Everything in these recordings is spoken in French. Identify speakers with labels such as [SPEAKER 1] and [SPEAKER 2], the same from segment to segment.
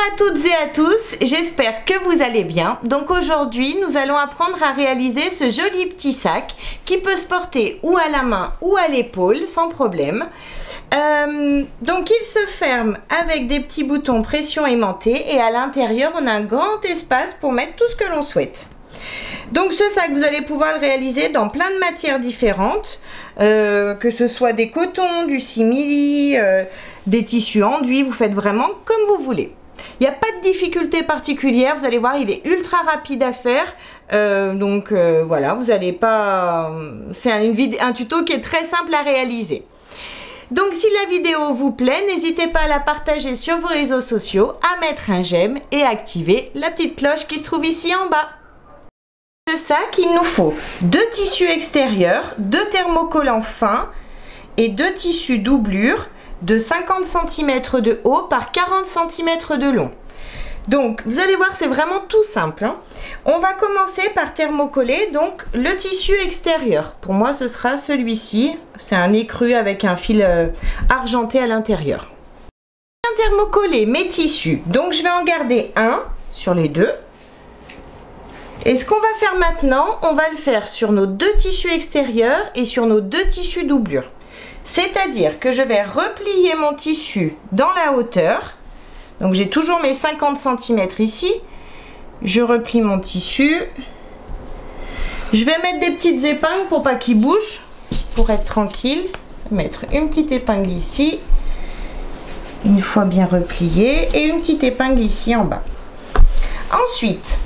[SPEAKER 1] à toutes et à tous, j'espère que vous allez bien. Donc aujourd'hui nous allons apprendre à réaliser ce joli petit sac qui peut se porter ou à la main ou à l'épaule sans problème. Donc il se ferme avec des petits boutons pression aimantée et à l'intérieur on a un grand espace pour mettre tout ce que l'on souhaite. Donc ce sac vous allez pouvoir le réaliser dans plein de matières différentes, que ce soit des cotons, du simili, des tissus enduits, vous faites vraiment comme vous voulez. Il n'y a pas de difficulté particulière, vous allez voir il est ultra rapide à faire, voilà, vous n'allez pas... C'est un tuto qui est très simple à réaliser. Donc si la vidéo vous plaît, n'hésitez pas à la partager sur vos réseaux sociaux, à mettre un j'aime et à activer la petite cloche qui se trouve ici en bas. Ce sac, il nous faut 2 tissus extérieurs, 2 thermocollants fins et 2 tissus doublure de 50 cm de haut par 40 cm de long. Donc vous allez voir, c'est vraiment tout simple, hein. On va commencer par thermocoller donc le tissu extérieur. Pour moi ce sera celui-ci, c'est un écru avec un fil argenté à l'intérieur. Thermocoller mes tissus, donc je vais en garder un sur les deux. Et ce qu'on va faire maintenant, on va le faire sur nos 2 tissus extérieurs et sur nos 2 tissus doublure. C'est-à-dire que je vais replier mon tissu dans la hauteur. Donc j'ai toujours mes 50 cm ici. Je replie mon tissu. Je vais mettre des petites épingles pour pas qu'il bouge, pour être tranquille. Mettre une petite épingle ici, une fois bien replié, et une petite épingle ici en bas. Ensuite,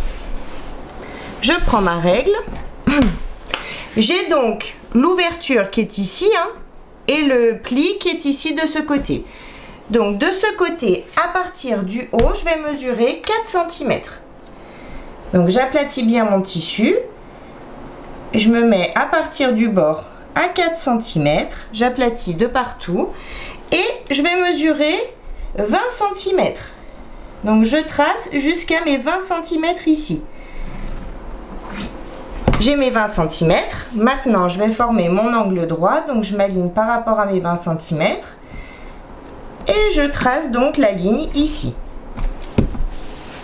[SPEAKER 1] je prends ma règle. J'ai donc l'ouverture qui est ici, hein, et le pli qui est ici de ce côté. Donc de ce côté, à partir du haut, je vais mesurer 4 cm. Donc j'aplatis bien mon tissu. Je me mets à partir du bord à 4 cm. J'aplatis de partout. Et je vais mesurer 20 cm. Donc je trace jusqu'à mes 20 cm ici. J'ai mes 20 cm. Maintenant, je vais former mon angle droit. Donc, je m'aligne par rapport à mes 20 cm. Et je trace donc la ligne ici.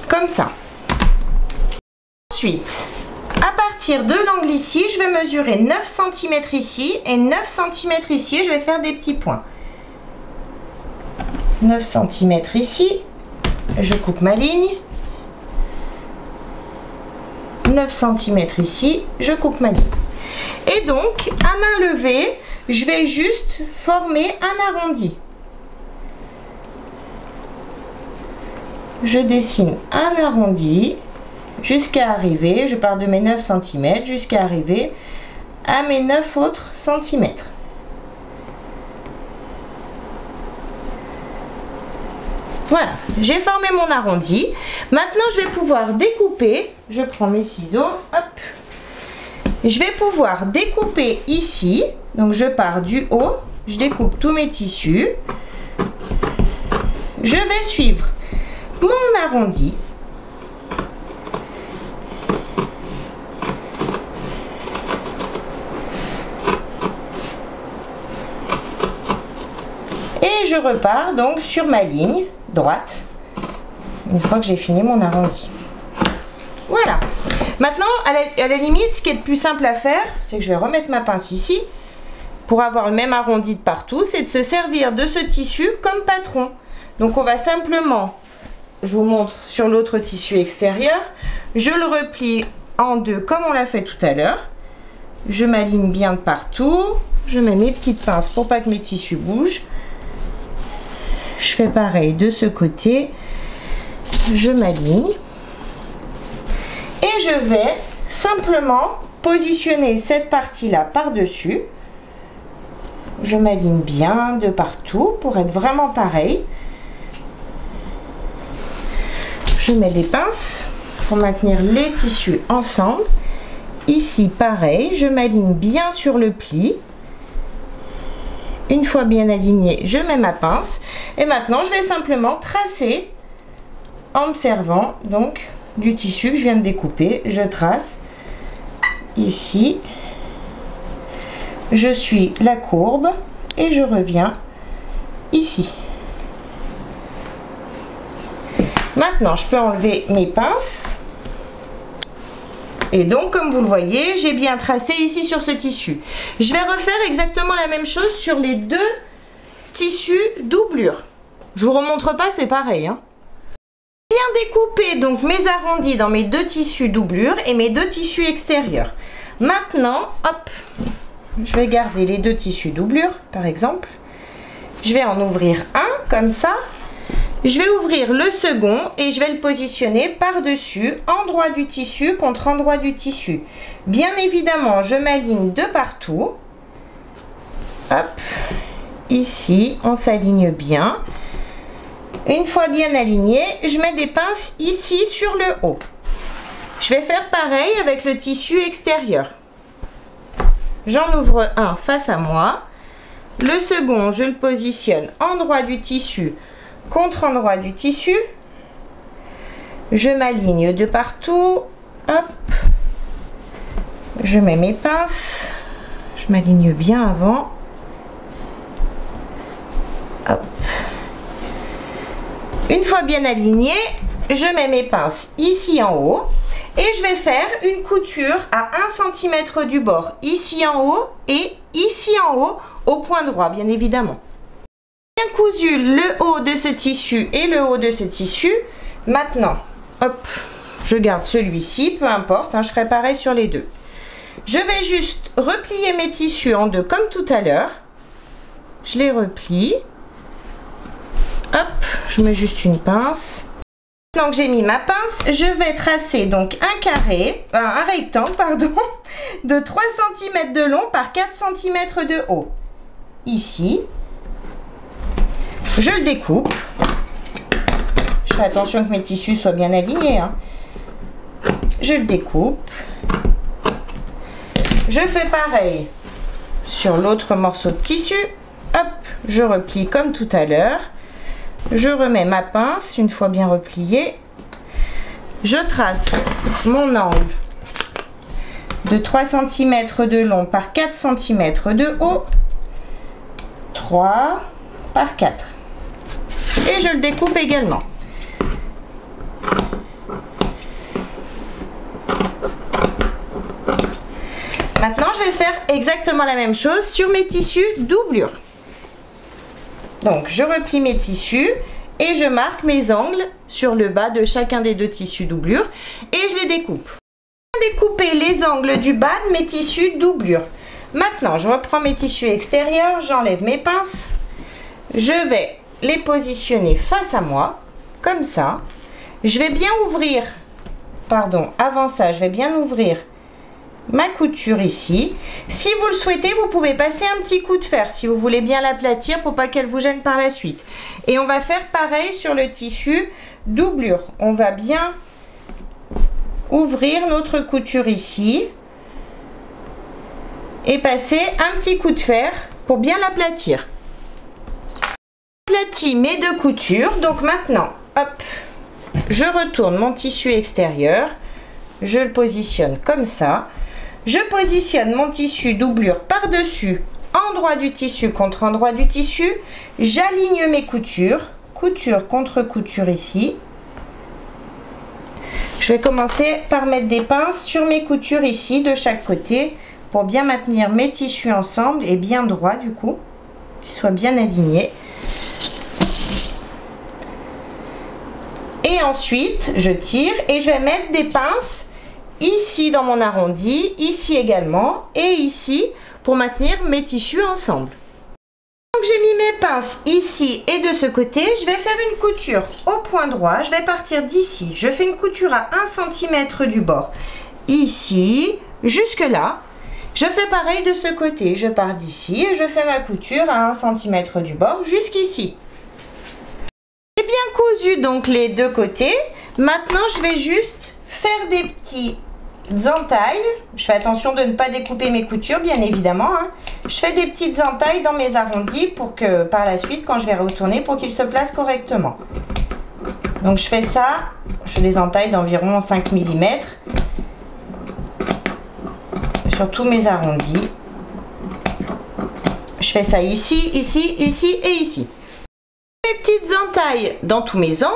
[SPEAKER 1] Comme ça. Ensuite, à partir de l'angle ici, je vais mesurer 9 cm ici et 9 cm ici. Je vais faire des petits points. 9 cm ici. Je coupe ma ligne. 9 cm ici, je coupe ma ligne. Et donc, à main levée, je vais juste former un arrondi. Je dessine un arrondi jusqu'à arriver, je pars de mes 9 cm jusqu'à arriver à mes 9 autres centimètres. Voilà, j'ai formé mon arrondi. Maintenant, je vais pouvoir découper. Je prends mes ciseaux. Hop. Je vais pouvoir découper ici. Donc, je pars du haut. Je découpe tous mes tissus. Je vais suivre mon arrondi. Et je repars donc sur ma ligne droite une fois que j'ai fini mon arrondi. Voilà. Maintenant, à la limite, ce qui est le plus simple à faire, c'est que je vais remettre ma pince ici pour avoir le même arrondi de partout, c'est de se servir de ce tissu comme patron. Donc on va simplement, je vous montre sur l'autre tissu extérieur, je le replie en deux comme on l'a fait tout à l'heure. Je m'aligne bien de partout, je mets mes petites pinces pour pas que mes tissus bougent. Je fais pareil de ce côté, je m'aligne et je vais simplement positionner cette partie-là par-dessus. Je m'aligne bien de partout pour être vraiment pareil. Je mets des pinces pour maintenir les tissus ensemble. Ici, pareil, je m'aligne bien sur le pli. Une fois bien aligné, je mets ma pince et maintenant je vais simplement tracer en me servant donc du tissu que je viens de découper. Je trace ici, je suis la courbe et je reviens ici. Maintenant, je peux enlever mes pinces. Et donc, comme vous le voyez, j'ai bien tracé ici sur ce tissu. Je vais refaire exactement la même chose sur les deux tissus doublure. Je vous remontre pas, c'est pareil, hein. Bien découper donc mes arrondis dans mes deux tissus doublure et mes deux tissus extérieurs. Maintenant, hop, je vais garder les deux tissus doublure, par exemple. Je vais en ouvrir un, comme ça. Je vais ouvrir le second et je vais le positionner par-dessus, endroit du tissu contre endroit du tissu. Bien évidemment, je m'aligne de partout. Hop, ici, on s'aligne bien. Une fois bien aligné, je mets des pinces ici sur le haut. Je vais faire pareil avec le tissu extérieur. J'en ouvre un face à moi. Le second, je le positionne endroit du tissu contre endroit du tissu. Je m'aligne de partout. Hop. Je mets mes pinces. Je m'aligne bien avant. Hop. Une fois bien aligné, je mets mes pinces ici en haut. Et je vais faire une couture à 1 cm du bord, ici en haut et ici en haut, au point droit, bien évidemment. Bien cousu le haut de ce tissu et le haut de ce tissu. Maintenant, hop, je garde celui-ci, peu importe, hein, je ferai pareil sur les deux. Je vais juste replier mes tissus en deux comme tout à l'heure. Je les replie. Hop, je mets juste une pince. Maintenant que j'ai mis ma pince, je vais tracer donc un rectangle, pardon, de 3 cm de long par 4 cm de haut. Ici, je le découpe. Je fais attention que mes tissus soient bien alignés, hein. Je le découpe. Je fais pareil sur l'autre morceau de tissu. Hop, je replie comme tout à l'heure. Je remets ma pince une fois bien repliée. Je trace mon angle de 3 cm de long par 4 cm de haut. 3 par 4. Et je le découpe également. Maintenant, je vais faire exactement la même chose sur mes tissus doublure. Donc, je replie mes tissus et je marque mes angles sur le bas de chacun des deux tissus doublure et je les découpe. Je vais découper les angles du bas de mes tissus doublure. Maintenant, je reprends mes tissus extérieurs, j'enlève mes pinces. Je vais les positionner face à moi, comme ça. Je vais bien ouvrir, avant ça, je vais bien ouvrir ma couture ici. Si vous le souhaitez, vous pouvez passer un petit coup de fer si vous voulez bien l'aplatir pour pas qu'elle vous gêne par la suite. Et on va faire pareil sur le tissu doublure. On va bien ouvrir notre couture ici et passer un petit coup de fer pour bien l'aplatir. J'aplatis mes deux coutures. Donc maintenant, hop, je retourne mon tissu extérieur. Je le positionne comme ça. Je positionne mon tissu doublure par-dessus, endroit du tissu contre endroit du tissu. J'aligne mes coutures, couture contre couture ici. Je vais commencer par mettre des pinces sur mes coutures ici, de chaque côté, pour bien maintenir mes tissus ensemble et bien droits du coup, qu'ils soient bien alignés. Et ensuite, je tire et je vais mettre des pinces ici dans mon arrondi, ici également et ici pour maintenir mes tissus ensemble. Donc j'ai mis mes pinces ici et de ce côté, je vais faire une couture au point droit. Je vais partir d'ici, je fais une couture à 1 cm du bord, ici, jusque là. Je fais pareil de ce côté, je pars d'ici et je fais ma couture à 1 cm du bord jusqu'ici. J'ai bien cousu donc les deux côtés. Maintenant je vais juste faire des petits entailles. Je fais attention de ne pas découper mes coutures, bien évidemment, hein. Je fais des petites entailles dans mes arrondis pour que par la suite, quand je vais retourner, pour qu'ils se placent correctement. Donc je fais ça, je les entaille d'environ 5 mm sur tous mes arrondis. Je fais ça ici, ici, ici et ici. mes petites entailles dans tous mes angles.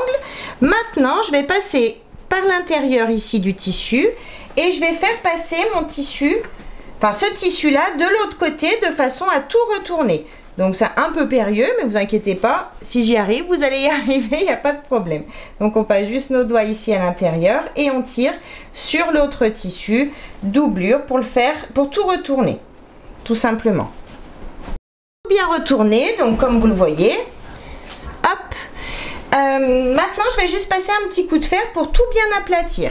[SPEAKER 1] Maintenant, je vais passer par l'intérieur ici du tissu et je vais faire passer mon tissu, enfin ce tissu-là, de l'autre côté de façon à tout retourner. Donc c'est un peu périlleux, mais vous inquiétez pas, si j'y arrive, vous allez y arriver, il n'y a pas de problème. Donc on passe juste nos doigts ici à l'intérieur et on tire sur l'autre tissu, doublure pour le faire, pour tout retourner, tout simplement. Bien retourner, donc comme vous le voyez, hop. Maintenant je vais juste passer un petit coup de fer pour tout bien aplatir.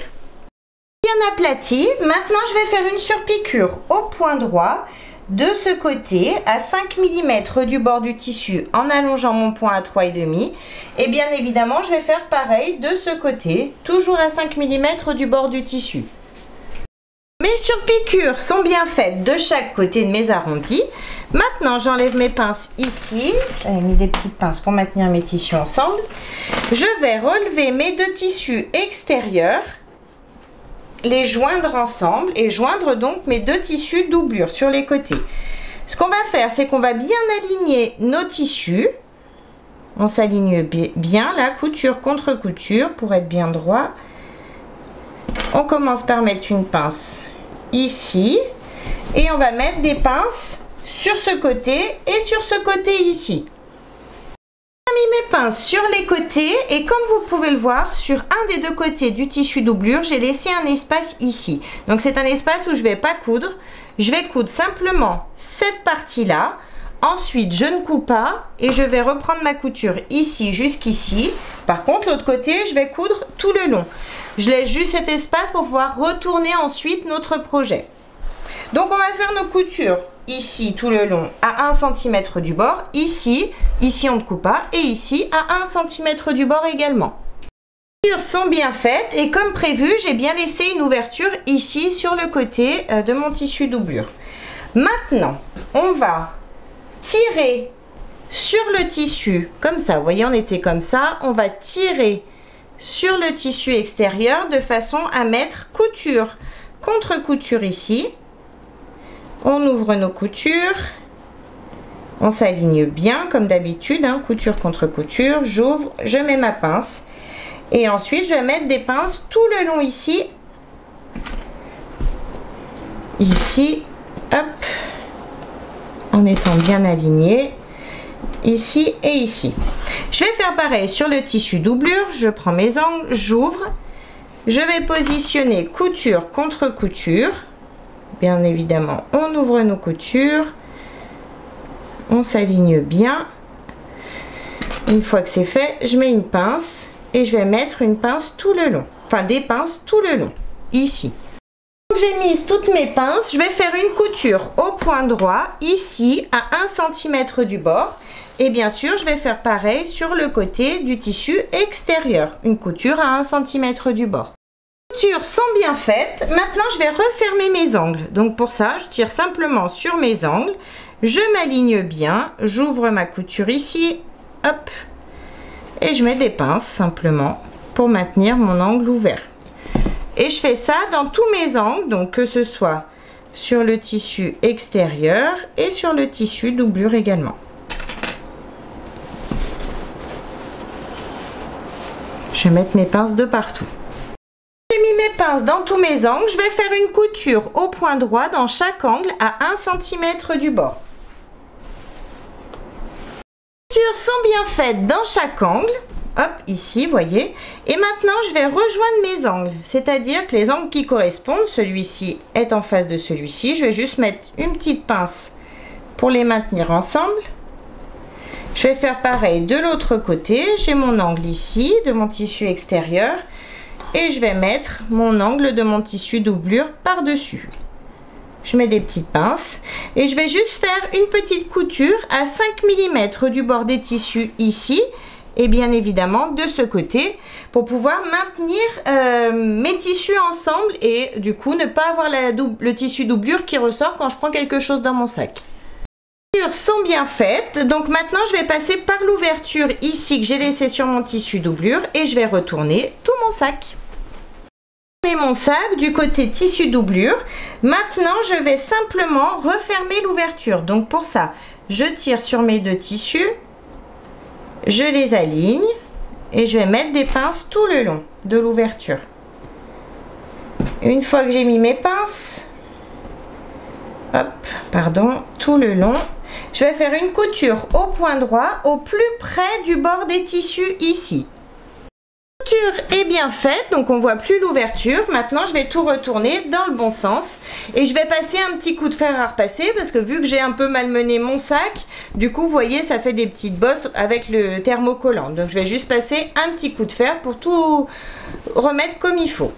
[SPEAKER 1] Bien aplati, maintenant je vais faire une surpiqûre au point droit de ce côté à 5 mm du bord du tissu en allongeant mon point à 3,5 et bien évidemment je vais faire pareil de ce côté, toujours à 5 mm du bord du tissu. Mes surpiqûres sont bien faites de chaque côté de mes arrondis. Maintenant j'enlève mes pinces ici, j'avais mis des petites pinces pour maintenir mes tissus ensemble. Je vais relever mes deux tissus extérieurs, les joindre ensemble et joindre donc mes deux tissus doublure sur les côtés. Ce qu'on va faire, c'est qu'on va bien aligner nos tissus. On s'aligne bien là, couture contre couture pour être bien droit. On commence par mettre une pince ici et on va mettre des pinces sur ce côté et sur ce côté ici. J'ai mis mes pinces sur les côtés et comme vous pouvez le voir, sur un des deux côtés du tissu doublure, j'ai laissé un espace ici. Donc c'est un espace où je ne vais pas coudre. Je vais coudre simplement cette partie-là. Ensuite, je ne couds pas et je vais reprendre ma couture ici jusqu'ici. Par contre, l'autre côté, je vais coudre tout le long. Je laisse juste cet espace pour pouvoir retourner ensuite notre projet. Donc on va faire nos coutures ici tout le long à 1 cm du bord, ici on ne coupe pas et ici à 1 cm du bord également. Les coutures sont bien faites et comme prévu, j'ai bien laissé une ouverture ici sur le côté de mon tissu doublure. Maintenant, on va tirer sur le tissu comme ça, vous voyez on était comme ça, on va tirer sur le tissu extérieur de façon à mettre couture contre couture ici. On ouvre nos coutures, on s'aligne bien comme d'habitude, hein, couture contre couture, j'ouvre, je mets ma pince et ensuite je vais mettre des pinces tout le long ici, hop, en étant bien aligné, ici et ici. Je vais faire pareil sur le tissu doublure, je prends mes angles, j'ouvre, je vais positionner couture contre couture. Bien évidemment, on ouvre nos coutures, on s'aligne bien. Une fois que c'est fait, je mets une pince et je vais mettre une pince tout le long, enfin des pinces tout le long, ici. Donc j'ai mis toutes mes pinces, je vais faire une couture au point droit, ici à 1 cm du bord. Et bien sûr, je vais faire pareil sur le côté du tissu extérieur, une couture à 1 cm du bord. Les coutures sont bien faites. Maintenant, je vais refermer mes angles. Donc pour ça, je tire simplement sur mes angles. Je m'aligne bien. J'ouvre ma couture ici. Hop. Et je mets des pinces simplement pour maintenir mon angle ouvert. Et je fais ça dans tous mes angles. Donc que ce soit sur le tissu extérieur et sur le tissu doublure également. Je vais mettre mes pinces de partout. J'ai mis mes pinces dans tous mes angles, je vais faire une couture au point droit dans chaque angle à 1 cm du bord. Les coutures sont bien faites dans chaque angle, hop, ici, voyez. Et maintenant, je vais rejoindre mes angles, c'est-à-dire que les angles qui correspondent, celui-ci est en face de celui-ci. Je vais juste mettre une petite pince pour les maintenir ensemble. Je vais faire pareil de l'autre côté, j'ai mon angle ici de mon tissu extérieur. Et je vais mettre mon angle de mon tissu doublure par-dessus. Je mets des petites pinces et je vais juste faire une petite couture à 5 mm du bord des tissus ici et bien évidemment de ce côté pour pouvoir maintenir mes tissus ensemble et du coup ne pas avoir le tissu doublure qui ressort quand je prends quelque chose dans mon sac. Les coutures sont bien faites, donc maintenant je vais passer par l'ouverture ici que j'ai laissée sur mon tissu doublure et je vais retourner tout mon sac. Mon sac du côté tissu doublure. Maintenant je vais simplement refermer l'ouverture. Donc pour ça je tire sur mes deux tissus, je les aligne et je vais mettre des pinces tout le long de l'ouverture. Une fois que j'ai mis mes pinces, hop, pardon, tout le long, je vais faire une couture au point droit au plus près du bord des tissus ici. La couture est bien faite, donc on voit plus l'ouverture. Maintenant je vais tout retourner dans le bon sens et je vais passer un petit coup de fer à repasser parce que vu que j'ai un peu malmené mon sac, du coup vous voyez ça fait des petites bosses avec le thermocollant. Donc je vais juste passer un petit coup de fer pour tout remettre comme il faut.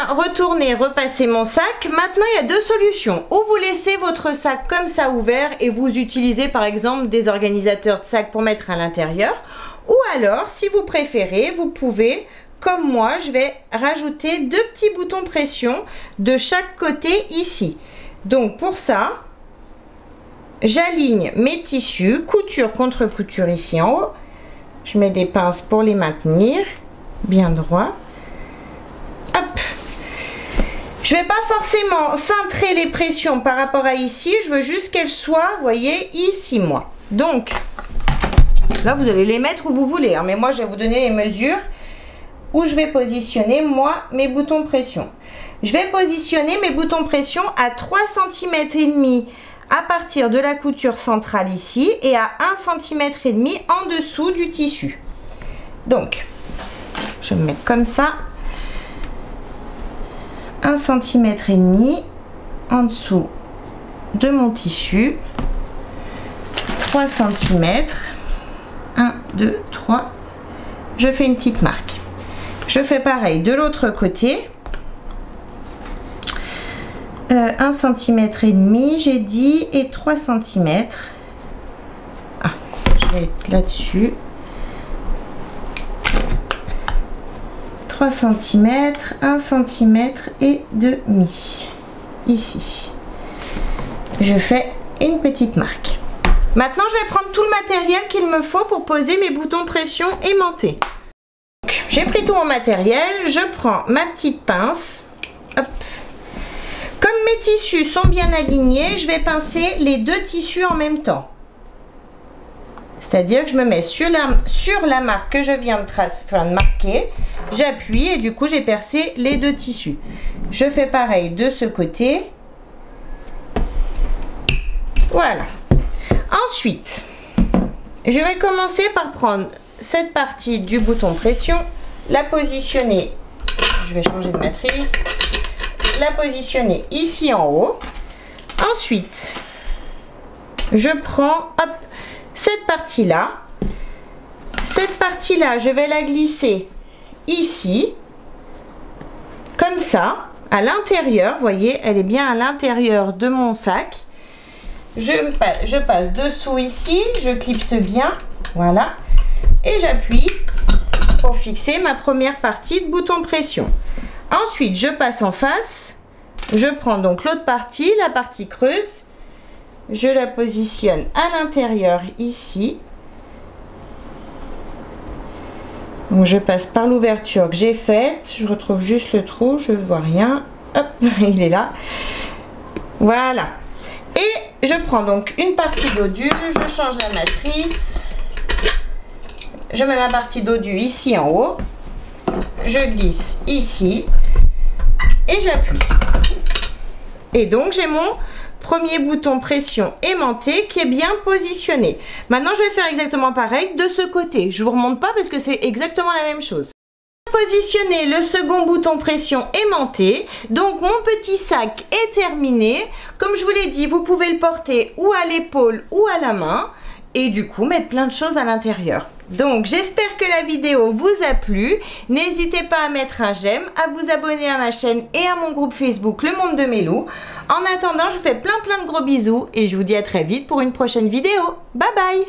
[SPEAKER 1] Retourner, repasser mon sac. Maintenant il y a deux solutions. Ou vous laissez votre sac comme ça ouvert et vous utilisez par exemple des organisateurs de sacs pour mettre à l'intérieur. Ou alors si vous préférez, vous pouvez, comme moi, je vais rajouter deux petits boutons pression de chaque côté ici. Donc pour ça, j'aligne mes tissus, couture contre couture ici en haut. Je mets des pinces pour les maintenir bien droits. Hop. Je vais pas forcément cintrer les pressions par rapport à ici, je veux juste qu'elles soient, vous voyez, ici moi. Donc, là vous allez les mettre où vous voulez, hein, mais moi je vais vous donner les mesures où je vais positionner moi mes boutons pression. Je vais positionner mes boutons pression à 3,5 cm à partir de la couture centrale ici et à 1,5 cm en dessous du tissu. Donc, je me mets comme ça. 1,5 cm en dessous de mon tissu, 3 cm, 1, 2, 3, je fais une petite marque. Je fais pareil de l'autre côté, 1,5 cm j'ai dit et 3 cm. Ah, je vais être là-dessus. 3 cm, 1 cm et demi ici. Je fais une petite marque. Maintenant je vais prendre tout le matériel qu'il me faut pour poser mes boutons pression aimantés. J'ai pris tout mon matériel, je prends ma petite pince. Hop. Comme mes tissus sont bien alignés, je vais pincer les deux tissus en même temps. C'est-à-dire que je me mets sur la marque que je viens de marquer, j'appuie et du coup j'ai percé les deux tissus. Je fais pareil de ce côté. Voilà. Ensuite, je vais commencer par prendre cette partie du bouton pression, la positionner, je vais changer de matrice, la positionner ici en haut. Ensuite, je prends, hop, cette partie-là, je vais la glisser ici, comme ça, à l'intérieur. Vous voyez, elle est bien à l'intérieur de mon sac. Je passe dessous ici, je clipse bien, voilà, et j'appuie pour fixer ma première partie de bouton pression. Ensuite, je passe en face, je prends donc l'autre partie, la partie creuse. Je la positionne à l'intérieur ici. Donc je passe par l'ouverture que j'ai faite. Je retrouve juste le trou, je ne vois rien. Hop, il est là. Voilà. Et je prends donc une partie dodu, je change la matrice. Je mets ma partie dodu ici en haut. Je glisse ici. Et j'appuie. Et donc j'ai mon premier bouton pression aimanté qui est bien positionné. Maintenant je vais faire exactement pareil de ce côté. Je vous remonte pas parce que c'est exactement la même chose. Positionner le second bouton pression aimanté. Donc mon petit sac est terminé. Comme je vous l'ai dit, vous pouvez le porter ou à l'épaule ou à la main et du coup mettre plein de choses à l'intérieur. Donc j'espère que la vidéo vous a plu. N'hésitez pas à mettre un j'aime, à vous abonner à ma chaîne et à mon groupe Facebook Le Monde de Mélou. En attendant, je vous fais plein de gros bisous et je vous dis à très vite pour une prochaine vidéo. Bye bye!